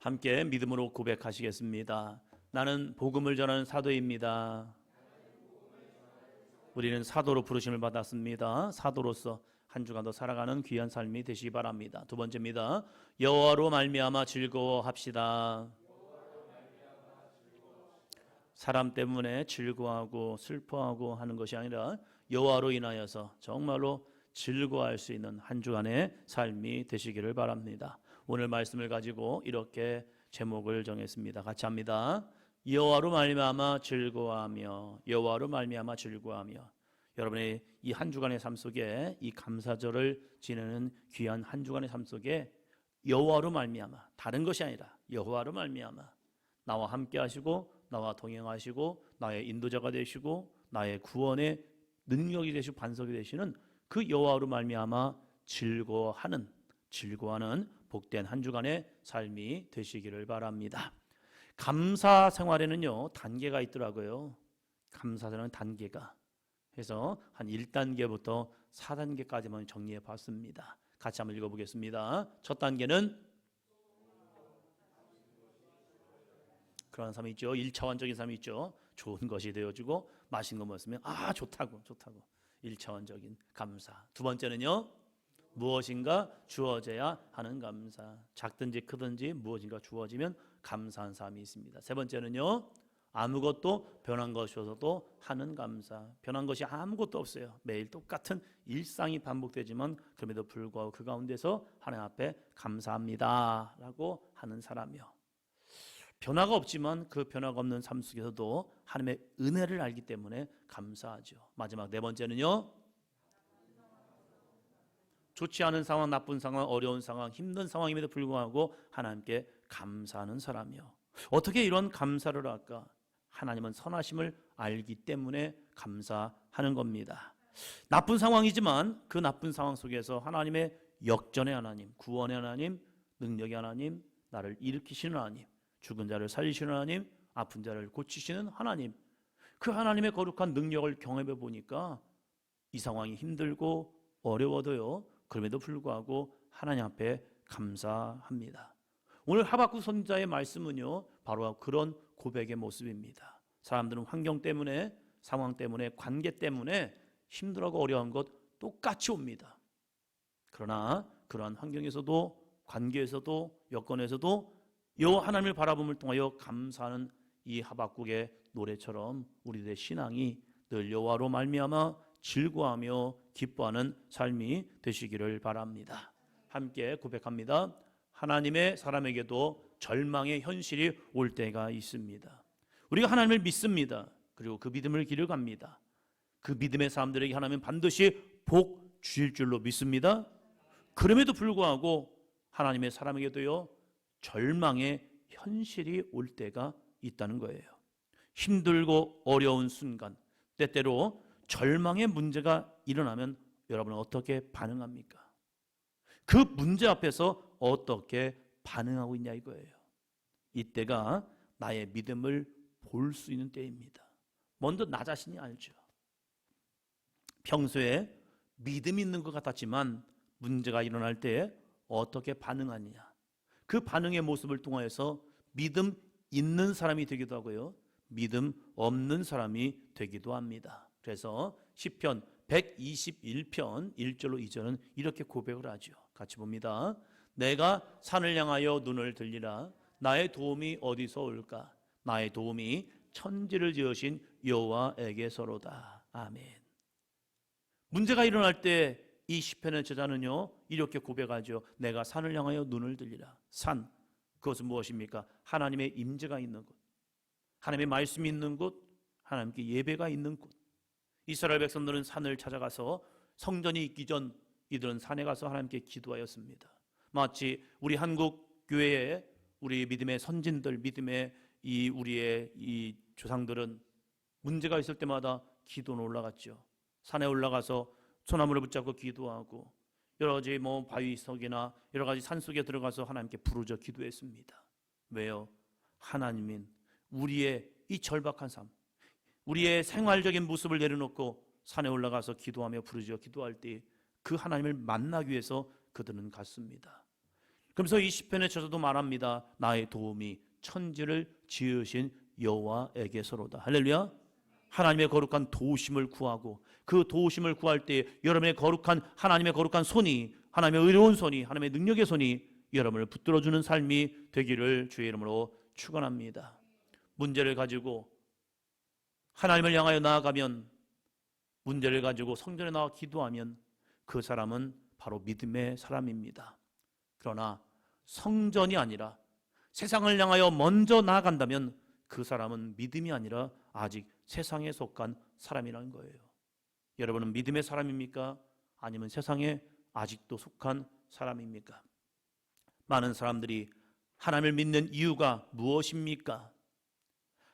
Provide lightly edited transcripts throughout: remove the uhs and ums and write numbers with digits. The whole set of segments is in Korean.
함께 믿음으로 고백하시겠습니다. 나는 복음을 전하는 사도입니다. 우리는 사도로 부르심을 받았습니다. 사도로서 한 주간도 살아가는 귀한 삶이 되시기 바랍니다. 두 번째입니다. 여호와로 말미암아 즐거워합시다. 사람 때문에 즐거워하고 슬퍼하고 하는 것이 아니라 여호와로 인하여서 정말로 즐거워할 수 있는 한 주간의 삶이 되시기를 바랍니다. 오늘 말씀을 가지고 이렇게 제목을 정했습니다. 같이 합니다. 여호와로 말미암아 즐거워하며, 여호와로 말미암아 즐거워하며. 여러분의 이 한 주간의 삶 속에, 이 감사절을 지내는 귀한 한 주간의 삶 속에 여호와로 말미암아, 다른 것이 아니라 여호와로 말미암아 나와 함께 하시고 나와 동행하시고 나의 인도자가 되시고 나의 구원의 능력이 되시고 반석이 되시는 그 여호와로 말미암아 즐거워하는 복된 한 주간의 삶이 되시기를 바랍니다. 감사 생활에는요 단계가 있더라고요. 감사 생활은 단계가. 그래서 한 1단계부터 4단계까지만 정리해 봤습니다. 같이 한번 읽어보겠습니다. 첫 단계는 그런 삶이 있죠. 1차원적인 삶이 있죠. 좋은 것이 되어주고 맛있는 거 먹으면 좋다고 1차원적인 감사. 두 번째는요, 무엇인가 주어져야 하는 감사. 작든지 크든지 무엇인가 주어지면 감사한 삶이 있습니다. 세 번째는요, 아무것도 변한 것이 없어도 하는 감사. 변한 것이 아무것도 없어요. 매일 똑같은 일상이 반복되지만 그럼에도 불구하고 그 가운데서 하나님 앞에 감사합니다 라고 하는 사람이요. 변화가 없지만 그 변화가 없는 삶 속에서도 하나님의 은혜를 알기 때문에 감사하죠. 마지막 네 번째는요, 좋지 않은 상황, 나쁜 상황, 어려운 상황, 힘든 상황임에도 불구하고 하나님께 감사하는 사람이요. 어떻게 이런 감사를 할까? 하나님은 선하심을 알기 때문에 감사하는 겁니다. 나쁜 상황이지만 그 나쁜 상황 속에서 하나님의 역전의 하나님, 구원의 하나님, 능력의 하나님, 나를 일으키시는 하나님, 죽은 자를 살리시는 하나님, 아픈 자를 고치시는 하나님, 그 하나님의 거룩한 능력을 경험해 보니까 이 상황이 힘들고 어려워도요, 그럼에도 불구하고 하나님 앞에 감사합니다. 오늘 하박국 선지자의 말씀은요, 바로 그런 고백의 모습입니다. 사람들은 환경 때문에, 상황 때문에, 관계 때문에 힘들고 어려운 것 똑같이 옵니다. 그러나 그러한 환경에서도, 관계에서도, 여건에서도 요 하나님을 바라봄을 통하여 감사하는 이 하박국의 노래처럼 우리들의 신앙이 늘 여호와로 말미암아 즐거워하며 기뻐하는 삶이 되시기를 바랍니다. 함께 고백합니다. 하나님의 사람에게도 절망의 현실이 올 때가 있습니다. 우리가 하나님을 믿습니다. 그리고 그 믿음을 길어갑니다. 그 믿음의 사람들에게 하나님은 반드시 복 주실 줄로 믿습니다. 그럼에도 불구하고 하나님의 사람에게도요, 절망의 현실이 올 때가 있다는 거예요. 힘들고 어려운 순간, 때때로 절망의 문제가 일어나면 여러분은 어떻게 반응합니까? 그 문제 앞에서 어떻게 반응하고 있냐 이거예요. 이때가 나의 믿음을 볼 수 있는 때입니다. 먼저 나 자신이 알죠. 평소에 믿음 있는 것 같았지만 문제가 일어날 때 어떻게 반응하느냐, 그 반응의 모습을 통하여서 믿음 있는 사람이 되기도 하고요, 믿음 없는 사람이 되기도 합니다. 그래서 시편 121편 1절로 2절은 이렇게 고백을 하죠. 같이 봅니다. 내가 산을 향하여 눈을 들리라. 나의 도움이 어디서 올까? 나의 도움이 천지를 지으신 여호와에게서로다. 아멘. 문제가 일어날 때 이 시편의 저자는요, 이렇게 고백하죠. 내가 산을 향하여 눈을 들리라. 산, 그것은 무엇입니까? 하나님의 임재가 있는 곳, 하나님의 말씀이 있는 곳, 하나님께 예배가 있는 곳. 이스라엘 백성들은 산을 찾아가서 성전이 있기 전 이들은 산에 가서 하나님께 기도하였습니다. 마치 우리 한국 교회에 우리 믿음의 선진들, 믿음의 우리의 이 조상들은 문제가 있을 때마다 기도는 올라갔죠. 산에 올라가서 소나무를 붙잡고 기도하고 여러 가지 바위석이나 여러 가지 산속에 들어가서 하나님께 부르짖어 기도했습니다. 왜요? 하나님은 우리의 이 절박한 삶, 우리의 생활적인 모습을 내려놓고 산에 올라가서 기도하며 부르짖어 기도할 때 그 하나님을 만나기 위해서 그들은 갔습니다. 그러면서 이 시편에 저자도 말합니다. 나의 도움이 천지를 지으신 여호와에게서로다. 할렐루야. 하나님의 거룩한 도우심을 구하고 그 도우심을 구할 때 여러분의 거룩한 하나님의 거룩한 손이, 하나님의 의로운 손이, 하나님의 능력의 손이 여러분을 붙들어주는 삶이 되기를 주의 이름으로 축원합니다. 문제를 가지고 하나님을 향하여 나아가면, 문제를 가지고 성전에 나와 기도하면 그 사람은 바로 믿음의 사람입니다. 그러나 성전이 아니라 세상을 향하여 먼저 나아간다면 그 사람은 믿음이 아니라 아직 세상에 속한 사람이라는 거예요. 여러분은 믿음의 사람입니까? 아니면 세상에 아직도 속한 사람입니까? 많은 사람들이 하나님을 믿는 이유가 무엇입니까?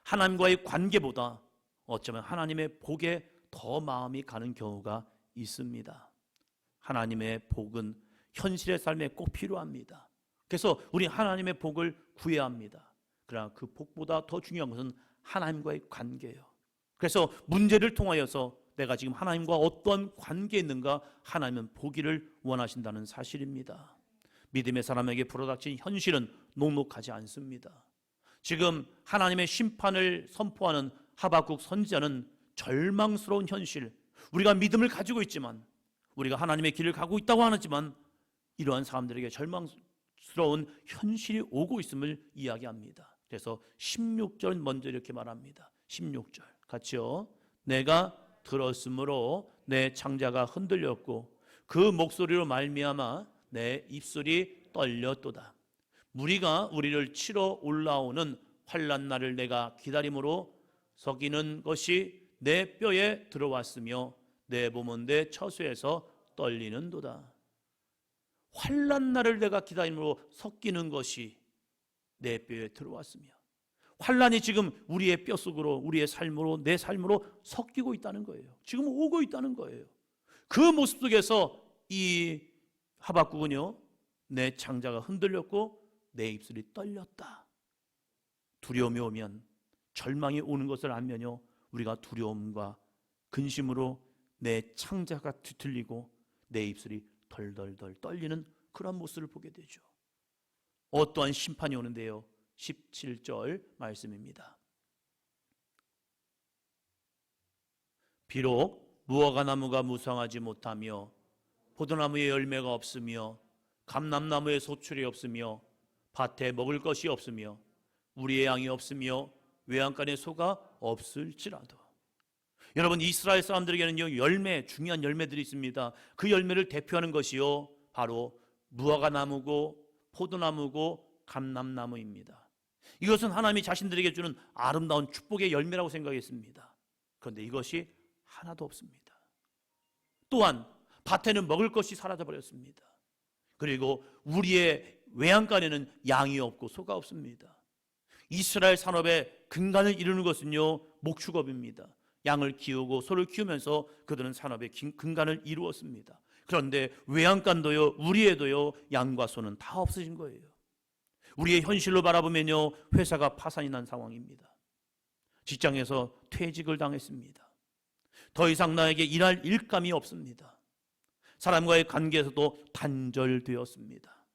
하나님과의 관계보다 어쩌면 하나님의 복에 더 마음이 가는 경우가 있습니다. 하나님의 복은 현실의 삶에 꼭 필요합니다. 그래서 우리 하나님의 복을 구해야 합니다. 그러나 그 복보다 더 중요한 것은 하나님과의 관계예요. 그래서 문제를 통하여서 내가 지금 하나님과 어떤 관계에 있는가, 하나님은 보기를 원하신다는 사실입니다. 믿음의 사람에게 불어닥친 현실은 녹록하지 않습니다. 지금 하나님의 심판을 선포하는 하박국 선지자는 절망스러운 현실, 우리가 믿음을 가지고 있지만, 우리가 하나님의 길을 가고 있다고 하지만 이러한 사람들에게 절망스러운 현실이 오고 있음을 이야기합니다. 그래서 16절 먼저 이렇게 말합니다. 16절 같이요. 내가 들었으므로 내 창자가 흔들렸고 그 목소리로 말미암아 내 입술이 떨렸도다. 무리가 우리를 치러 올라오는 환난 날을 내가 기다림으로 섞이는 것이 내 뼈에 들어왔으며 내 몸은 내 처소에서 떨리는도다. 환난 날을 내가 기다림으로 섞이는 것이 내 뼈에 들어왔으며, 환난이 지금 우리의 뼛속으로, 우리의 삶으로, 내 삶으로 섞이고 있다는 거예요. 지금 오고 있다는 거예요. 그 모습 속에서 이 하박국은요, 내 창자가 흔들렸고 내 입술이 떨렸다. 두려움이 오면, 절망이 오는 것을 알면요, 우리가 두려움과 근심으로 내 창자가 뒤틀리고 내 입술이 덜덜덜 떨리는 그런 모습을 보게 되죠. 어떠한 심판이 오는데요, 17절 말씀입니다. 비록 무화과나무가 무성하지 못하며 포도나무에 열매가 없으며 감람나무에 소출이 없으며 밭에 먹을 것이 없으며 우리의 양이 없으며 외양간에 소가 없을지라도. 여러분, 이스라엘 사람들에게는요, 열매, 중요한 열매들이 있습니다. 그 열매를 대표하는 것이요, 바로 무화과나무고 포도나무고 감람나무입니다. 이것은 하나님이 자신들에게 주는 아름다운 축복의 열매라고 생각했습니다. 그런데 이것이 하나도 없습니다. 또한 밭에는 먹을 것이 사라져버렸습니다. 그리고 우리의 외양간에는 양이 없고 소가 없습니다. 이스라엘 산업의 근간을 이루는 것은요, 목축업입니다. 양을 키우고 소를 키우면서 그들은 산업의 근간을 이루었습니다. 그런데 외양간도요, 우리에도요, 양과 소는 다 없어진 거예요. 우리의 현실로 바라보면요, 회사가 파산이 난 상황입니다. 직장에서 퇴직을 당했습니다. 더 이상 나에게 일할 일감이 없습니다. 사람과의 관계에서도 단절되었습니다.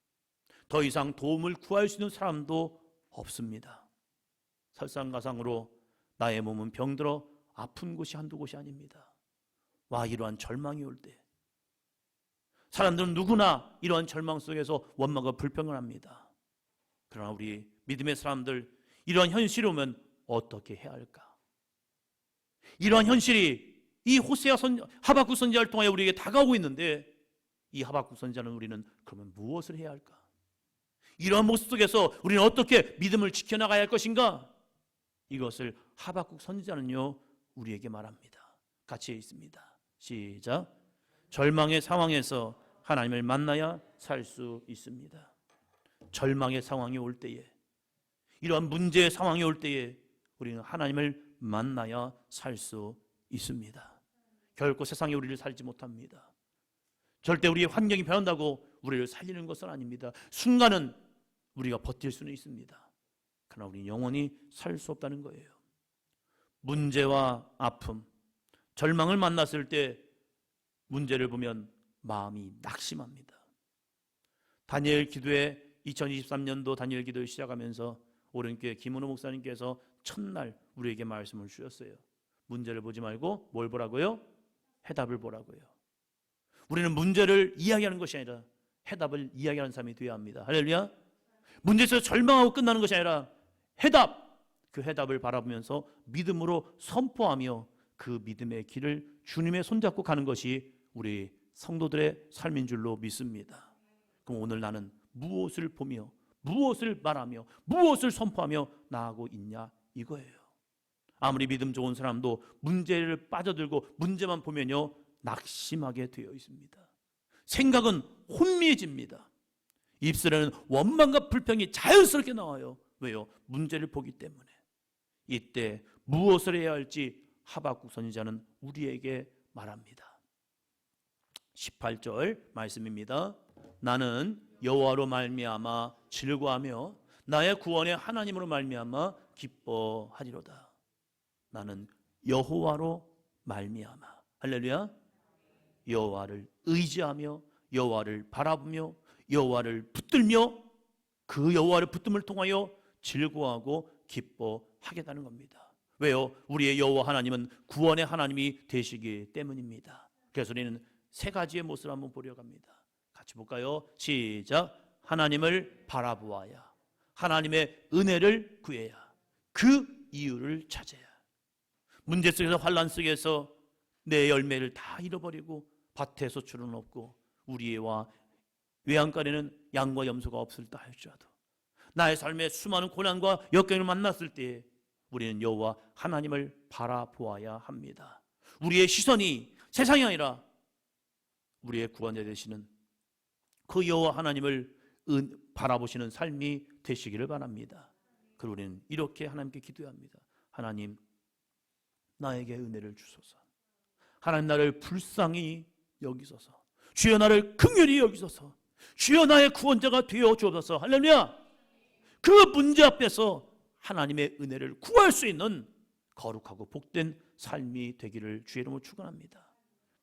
더 이상 도움을 구할 수 있는 사람도 없습니다. 설상가상으로 나의 몸은 병들어 아픈 곳이 한두 곳이 아닙니다. 와, 이러한 절망이 올 때 사람들은 누구나 이러한 절망 속에서 원망과 불평을 합니다. 그러나 우리 믿음의 사람들, 이러한 현실이 오면 어떻게 해야 할까? 이러한 현실이 이 하박국 선지자를 통해 우리에게 다가오고 있는데, 이 하박국 선지자는 우리는 그러면 무엇을 해야 할까? 이러한 모습 속에서 우리는 어떻게 믿음을 지켜나가야 할 것인가? 이것을 하박국 선지자는요, 우리에게 말합니다. 같이 있습니다. 시작. 절망의 상황에서 하나님을 만나야 살 수 있습니다. 절망의 상황이 올 때에, 이러한 문제의 상황이 올 때에 우리는 하나님을 만나야 살 수 있습니다. 결코 세상에 우리를 살지 못합니다. 절대 우리의 환경이 변한다고 우리를 살리는 것은 아닙니다. 순간은 우리가 버틸 수는 있습니다. 그러나 우리는 영원히 살 수 없다는 거예요. 문제와 아픔, 절망을 만났을 때 문제를 보면 마음이 낙심합니다. 다니엘 기도에 2023년도 단일 기도를 시작하면서 오른교회 김은호 목사님께서 첫날 우리에게 말씀을 주셨어요. 문제를 보지 말고 뭘 보라고요? 해답을 보라고요. 우리는 문제를 이야기하는 것이 아니라 해답을 이야기하는 사람이 되어야 합니다. 할렐루야. 문제에서 절망하고 끝나는 것이 아니라 그 해답을 바라보면서 믿음으로 선포하며 그 믿음의 길을 주님의 손잡고 가는 것이 우리 성도들의 삶인 줄로 믿습니다. 그럼 오늘 나는 무엇을 보며 무엇을 말하며 무엇을 선포하며 나아가고 있냐 이거예요. 아무리 믿음 좋은 사람도 문제를 빠져들고 문제만 보면요 낙심하게 되어 있습니다. 생각은 혼미해집니다. 입술에는 원망과 불평이 자연스럽게 나와요. 왜요? 문제를 보기 때문에. 이때 무엇을 해야 할지 하박국 선지자는 우리에게 말합니다. 18절 말씀입니다. 나는 여호와로 말미암아 즐거워하며 나의 구원의 하나님으로 말미암아 기뻐하리로다. 나는 여호와로 말미암아. 할렐루야. 여호와를 의지하며 여호와를 바라보며 여호와를 붙들며 그 여호와를 붙듦을 통하여 즐거워하고 기뻐하겠다는 겁니다. 왜요? 우리의 여호와 하나님은 구원의 하나님이 되시기 때문입니다. 그래서 우리는 세 가지의 모습을 한번 보려고 합니다. 같이 볼까요? 시작. 하나님을 바라보아야, 하나님의 은혜를 구해야, 그 이유를 찾아야. 문제 속에서 환난 속에서 내 열매를 다 잃어버리고 밭에 소출은 없고 우리와 외양간에는 양과 염소가 없을다 할지라도 나의 삶에 수많은 고난과 역경을 만났을 때 우리는 여호와 하나님을 바라보아야 합니다. 우리의 시선이 세상이 아니라 우리의 구원자 되시는 그 여호와 하나님을 바라보시는 삶이 되시기를 바랍니다. 그리고 우리는 이렇게 하나님께 기도해야 합니다. 하나님, 나에게 은혜를 주소서. 하나님, 나를 불쌍히 여기소서. 주여, 나를 긍휼히 여기소서. 주여, 나의 구원자가 되어 주옵소서. 할렐루야. 그 문제 앞에서 하나님의 은혜를 구할 수 있는 거룩하고 복된 삶이 되기를 주의 이름으로 축원합니다.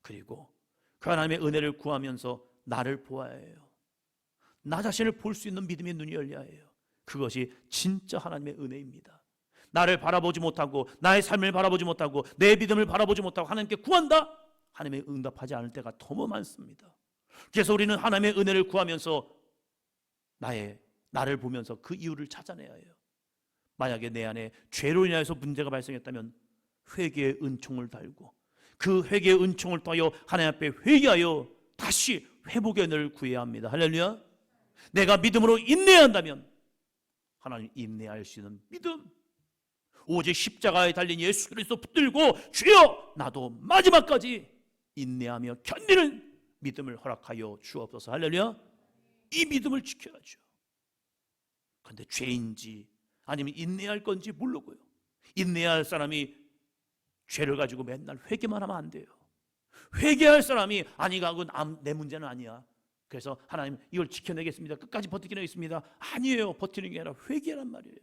그리고 그 하나님의 은혜를 구하면서 나를 보아야 해요. 나 자신을 볼 수 있는 믿음의 눈이 열려야 해요. 그것이 진짜 하나님의 은혜입니다. 나를 바라보지 못하고 나의 삶을 바라보지 못하고 내 믿음을 바라보지 못하고 하나님께 구한다? 하나님의 응답하지 않을 때가 너무 많습니다. 그래서 우리는 하나님의 은혜를 구하면서 나를 보면서 그 이유를 찾아내야 해요. 만약에 내 안에 죄로 인하여서 문제가 발생했다면 회개의 은총을 달고 그 회개의 은총을 통하여 하나님 앞에 회개하여 다시 회복의 은혜를 구해야 합니다. 할렐루야. 내가 믿음으로 인내해야 한다면 하나님 인내할 수 있는 믿음, 오직 십자가에 달린 예수 그리스도 붙들고 주여 나도 마지막까지 인내하며 견디는 믿음을 허락하여 주옵소서. 할렐루야. 이 믿음을 지켜야죠. 그런데 죄인지 아니면 인내할 건지 모르고요. 인내해야 할 사람이 죄를 가지고 맨날 회개만 하면 안 돼요. 회개할 사람이 아니가 그건 내 문제는 아니야. 그래서 하나님 이걸 지켜내겠습니다. 끝까지 버티겠습니다. 아니에요. 버티는 게 아니라 회개란 말이에요.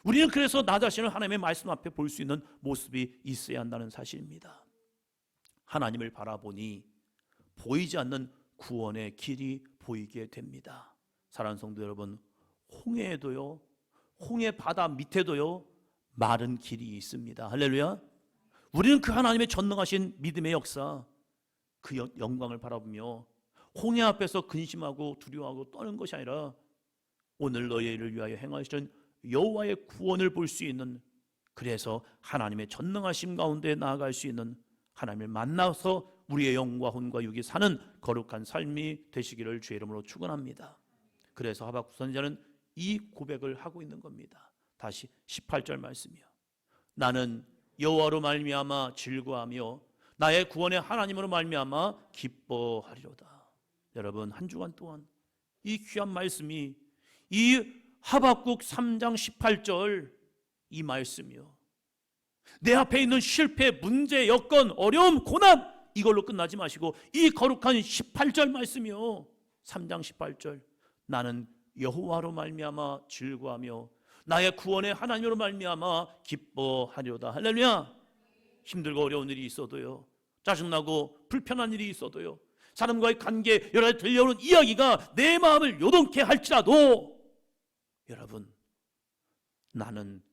우리는 그래서 나 자신을 하나님의 말씀 앞에 볼 수 있는 모습이 있어야 한다는 사실입니다. 하나님을 바라보니 보이지 않는 구원의 길이 보이게 됩니다. 사랑하는 성도 여러분, 홍해에도요, 홍해 바다 밑에도요 마른 길이 있습니다. 할렐루야. 우리는 그 하나님의 전능하신 믿음의 역사, 그 영광을 바라보며 홍해 앞에서 근심하고 두려워하고 떠는 것이 아니라 오늘 너희를 위하여 행하시는 여호와의 구원을 볼 수 있는, 그래서 하나님의 전능하심 가운데 나아갈 수 있는, 하나님을 만나서 우리의 영과 혼과 육이 사는 거룩한 삶이 되시기를 주의 이름으로 축원합니다. 그래서 하박국 선지자는 이 고백을 하고 있는 겁니다. 다시 18절 말씀이요. 나는 여호와로 말미암아 즐거워하며 나의 구원의 하나님으로 말미암아 기뻐하리로다. 여러분, 한 주간 동안 이 귀한 말씀이, 이 하박국 3장 18절 이 말씀이요, 내 앞에 있는 실패, 문제, 여건, 어려움, 고난 이걸로 끝나지 마시고 이 거룩한 18절 말씀이요, 3장 18절 나는 여호와로 말미암아 즐거워하며 나의 구원의 하나님으로 말미암아 기뻐하리로다. 할렐루야. 힘들고 어려운 일이 있어도요, 짜증나고 불편한 일이 있어도요, 사람과의 관계, 여러 가지 들려오는 이야기가 내 마음을 요동케 할지라도 여러분, 나는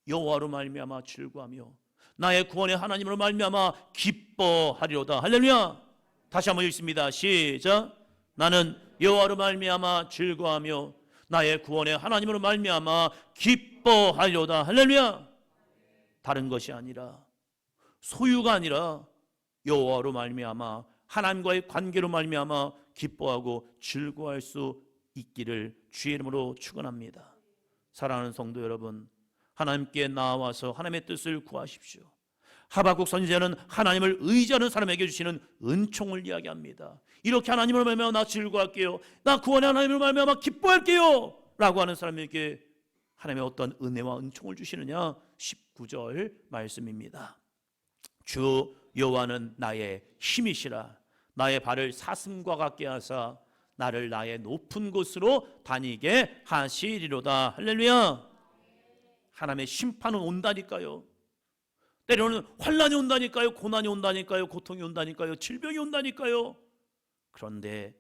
여호와로 말미암아 즐거하며 나의 구원의 하나님으로 말미암아 기뻐하리로다. 할렐루야. 다시 한번 읽습니다. 시작. 나는 여호와로 말미암아 즐거하며 나의 구원의 하나님으로 말미암아 기뻐하리로다. 할렐루야. 다른 것이 아니라, 소유가 아니라 여호와로 말미암아 하나님과의 관계로 말미암아 기뻐하고 즐거워할 수 있기를 주의 이름으로 축원합니다. 사랑하는 성도 여러분, 하나님께 나와서 하나님의 뜻을 구하십시오. 하박국 선지자는 하나님을 의지하는 사람에게 주시는 은총을 이야기합니다. 이렇게 하나님을 말미암아 나 즐거워할게요, 나 구원의 하나님을 말미암아 기뻐할게요 라고 하는 사람에게 하나님의 어떤 은혜와 은총을 주시느냐? 19절 말씀입니다. 주 여호와는 나의 힘이시라. 나의 발을 사슴과 같게 하사 나를 나의 높은 곳으로 다니게 하시리로다. 할렐루야. 하나님의 심판은 온다니까요. 때로는 환난이 온다니까요. 고난이 온다니까요. 고통이 온다니까요. 질병이 온다니까요. 그런데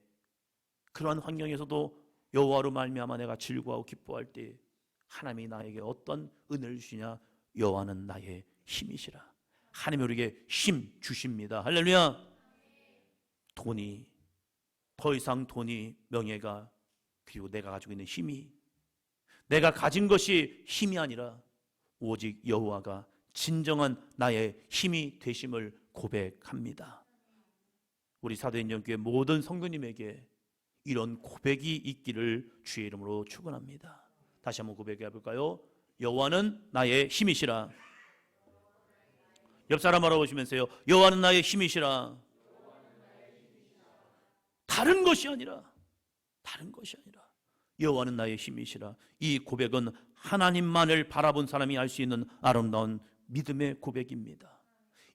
그러한 환경에서도 여호와로 말미암아 내가 즐거워하고 기뻐할 때 하나님이 나에게 어떤 은혜를 주시냐? 여호와는 나의 힘이시라. 하나님이 우리에게 힘 주십니다. 할렐루야. 돈이, 더 이상 돈이, 명예가, 그리고 내가 가지고 있는 힘이, 내가 가진 것이 힘이 아니라 오직 여호와가 진정한 나의 힘이 되심을 고백합니다. 우리 사도행전교회 모든 성도님에게 이런 고백이 있기를 주의 이름으로 축원합니다. 다시 한번 고백해 볼까요? 여호와는 나의 힘이시라. 옆 사람 알아보시면서요, 여호와는 나의 힘이시라. 다른 것이 아니라, 다른 것이 아니라 여호와는 나의 힘이시라. 이 고백은 하나님만을 바라본 사람이 알 수 있는 아름다운 믿음의 고백입니다.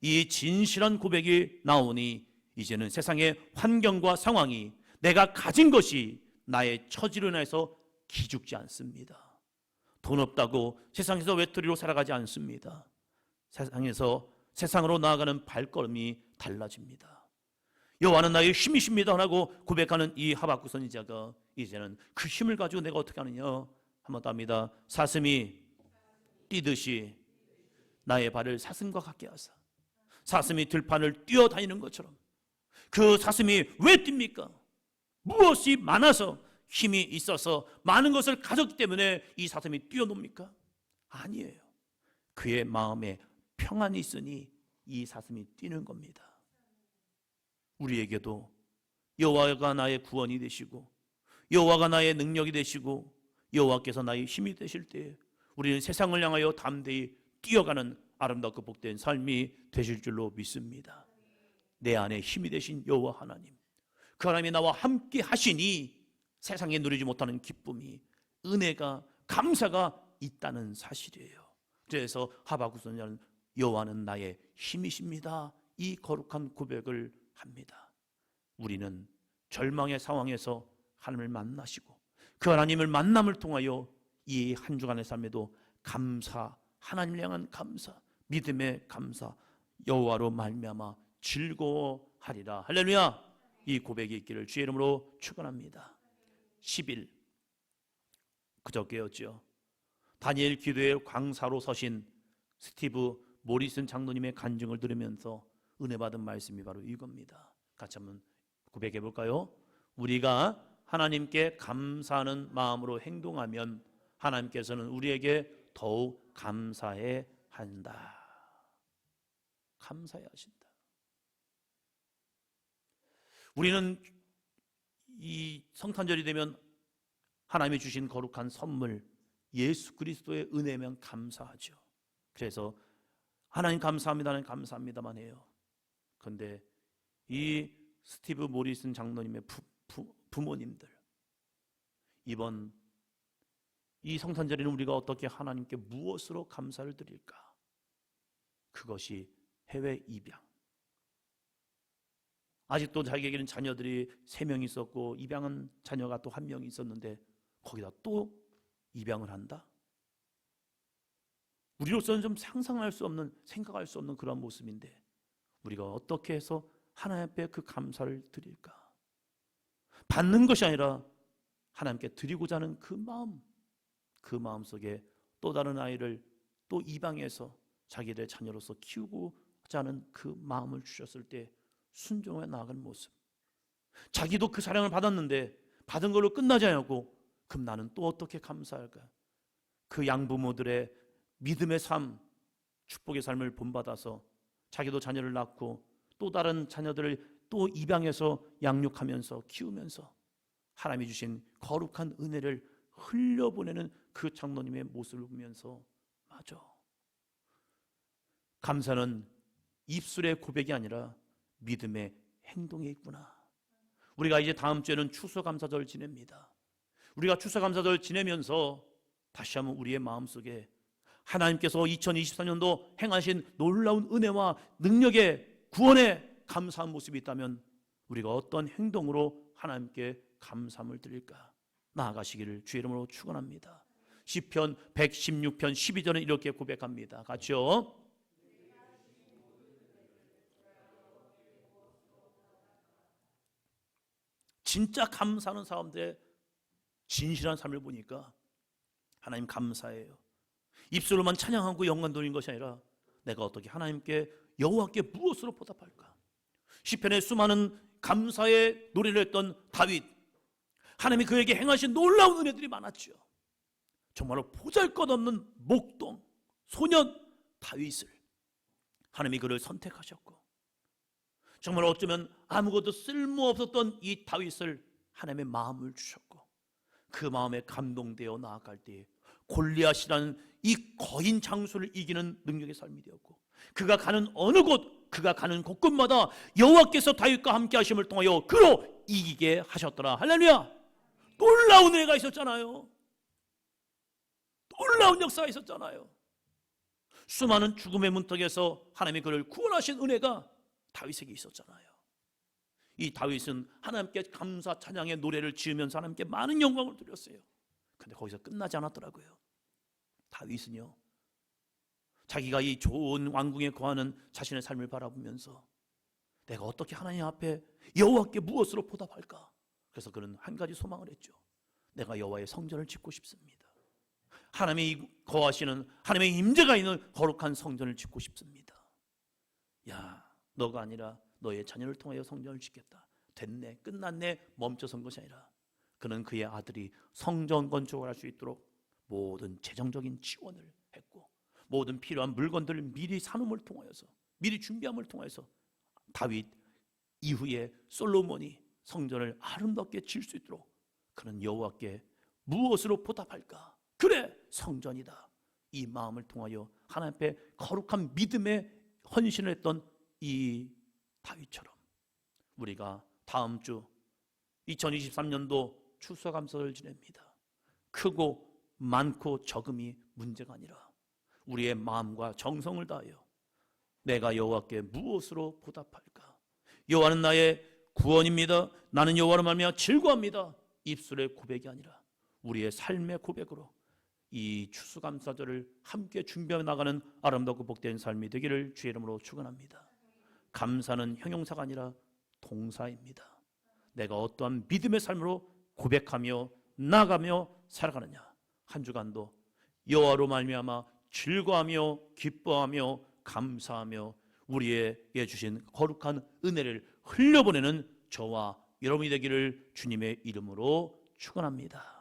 이 진실한 고백이 나오니 이제는 세상의 환경과 상황이, 내가 가진 것이 나의 처지로 인해서 기죽지 않습니다. 돈 없다고 세상에서 외톨이로 살아가지 않습니다. 세상으로 나아가는 발걸음이 달라집니다. 여호와는 나의 힘이십니다 하고 고백하는 이 하박국 선지자가 이제는 그 힘을 가지고 내가 어떻게 하느냐? 한번 더 합니다. 사슴이 뛰듯이 나의 발을 사슴과 같게 하사, 사슴이 들판을 뛰어다니는 것처럼. 그 사슴이 왜 뜁니까? 무엇이 많아서, 힘이 있어서, 많은 것을 가졌기 때문에 이 사슴이 뛰어놉니까? 아니에요. 그의 마음에 평안이 있으니 이 사슴이 뛰는 겁니다. 우리에게도 여호와가 나의 구원이 되시고 여호와가 나의 능력이 되시고 여호와께서 나의 힘이 되실 때 우리는 세상을 향하여 담대히 뛰어가는 아름답고 복된 삶이 되실 줄로 믿습니다. 내 안에 힘이 되신 여호와 하나님, 그 하나님이 나와 함께 하시니 세상에 누리지 못하는 기쁨이, 은혜가, 감사가 있다는 사실이에요. 그래서 하박국 선지자는 여호와는 나의 힘이십니다, 이 거룩한 고백을 합니다. 우리는 절망의 상황에서 하나님을 만나시고 그 하나님을 만남을 통하여 이 한 주간의 삶에도 감사, 하나님을 향한 감사, 믿음의 감사, 여호와로 말미암아 즐거워하리라. 할렐루야. 이 고백이 있기를 주의 이름으로 축원합니다. 10일 그저께였죠. 다니엘 기도의 광사로 서신 스티브 모리슨 장로님의 간증을 들으면서 은혜 받은 말씀이 바로 이겁니다. 같이 한번 고백해 볼까요? 우리가 하나님께 감사하는 마음으로 행동하면 하나님께서는 우리에게 더욱 감사해 한다. 감사해 하신다. 우리는 이 성탄절이 되면 하나님이 주신 거룩한 선물 예수 그리스도의 은혜면 감사하죠. 그래서 하나님 감사합니다, 하나님 감사합니다만 해요. 그런데 이 스티브 모리슨 장로님의 부모님들, 이번 이 성탄절에는 우리가 어떻게 하나님께 무엇으로 감사를 드릴까? 그것이 해외 입양. 아직도 자기에게는 자녀들이 3명 있었고 입양한 자녀가 또 1명 있었는데 거기다 또 입양을 한다? 우리로서는 좀 상상할 수 없는, 생각할 수 없는 그런 모습인데 우리가 어떻게 해서 하나님 앞에 그 감사를 드릴까? 받는 것이 아니라 하나님께 드리고자 하는 그 마음 속에 또 다른 아이를 또 이방에서 자기들의 자녀로서 키우고자 하는 그 마음을 주셨을 때 순종해 나아가는 모습. 자기도 그 사랑을 받았는데 받은 걸로 끝나지 않고 그럼 나는 또 어떻게 감사할까? 그 양부모들의 믿음의 삶, 축복의 삶을 본받아서 자기도 자녀를 낳고 또 다른 자녀들을 또 입양해서 양육하면서 키우면서 하나님이 주신 거룩한 은혜를 흘려보내는 그 장로님의 모습을 보면서 맞아, 감사는 입술의 고백이 아니라 믿음의 행동에 있구나. 우리가 이제 다음 주에는 추수감사절 지냅니다. 우리가 추수감사절 지내면서 다시 한번 우리의 마음속에 하나님께서 2024년도 행하신 놀라운 은혜와 능력의 구원에 감사한 모습이 있다면 우리가 어떤 행동으로 하나님께 감사함을 드릴까 나아가시기를 주의 이름으로 축원합니다. 시편 116편 12절은 이렇게 고백합니다. 같이요. 진짜 감사하는 사람들의 진실한 삶을 보니까 하나님 감사해요. 입술로만 찬양하고 영광 돌리는 것이 아니라 내가 어떻게 하나님께 여호와께 무엇으로 보답할까? 시편에 수많은 감사의 노래를 했던 다윗, 하나님이 그에게 행하신 놀라운 은혜들이 많았죠. 정말로 보잘것없는 목동 소년 다윗을 하나님이 그를 선택하셨고, 정말 어쩌면 아무것도 쓸모없었던 이 다윗을 하나님의 마음을 주셨고, 그 마음에 감동되어 나아갈 때에 골리앗이라는 이 거인 장수를 이기는 능력의 삶이 되었고, 그가 가는 어느 곳, 그가 가는 곳곳마다 여호와께서 다윗과 함께 하심을 통하여 그로 이기게 하셨더라. 할렐루야. 놀라운 은혜가 있었잖아요. 놀라운 역사가 있었잖아요. 수많은 죽음의 문턱에서 하나님이 그를 구원하신 은혜가 다윗에게 있었잖아요. 이 다윗은 하나님께 감사 찬양의 노래를 지으면서 하나님께 많은 영광을 드렸어요. 근데 거기서 끝나지 않았더라고요. 다윗은요, 자기가 이 좋은 왕궁에 거하는 자신의 삶을 바라보면서 내가 어떻게 하나님 앞에 여호와께 무엇으로 보답할까? 그래서 그는 한 가지 소망을 했죠. 내가 여호와의 성전을 짓고 싶습니다. 하나님이 거하시는 하나님의 임재가 있는 거룩한 성전을 짓고 싶습니다. 야, 너가 아니라 너의 자녀를 통하여 성전을 짓겠다. 됐네, 끝났네, 멈춰선 것이 아니라 그는 그의 아들이 성전 건축을 할 수 있도록 모든 재정적인 지원을 했고, 모든 필요한 물건들을 미리 사놓음을 통하여서, 미리 준비함을 통해서 다윗 이후에 솔로몬이 성전을 아름답게 지을 수 있도록 그는 여호와께 무엇으로 보답할까? 그래, 성전이다. 이 마음을 통하여 하나님 앞에 거룩한 믿음의 헌신을 했던 이 다윗처럼 우리가 다음 주 2023년도 추수감사를 지냅니다. 크고 많고 적음이 문제가 아니라 우리의 마음과 정성을 다하여 내가 여호와께 무엇으로 보답할까? 여호와는 나의 구원입니다. 나는 여호와로 말미암아 즐거워합니다. 입술의 고백이 아니라 우리의 삶의 고백으로 이 추수감사절을 함께 준비해 나가는 아름답고 복된 삶이 되기를 주의 이름으로 축원합니다. 감사는 형용사가 아니라 동사입니다. 내가 어떠한 믿음의 삶으로 고백하며 나가며 살아가느냐. 한 주간도 여호와로 말미암아 즐거워하며 기뻐하며 감사하며 우리에게 주신 거룩한 은혜를 흘려보내는 저와 여러분이 되기를 주님의 이름으로 축원합니다.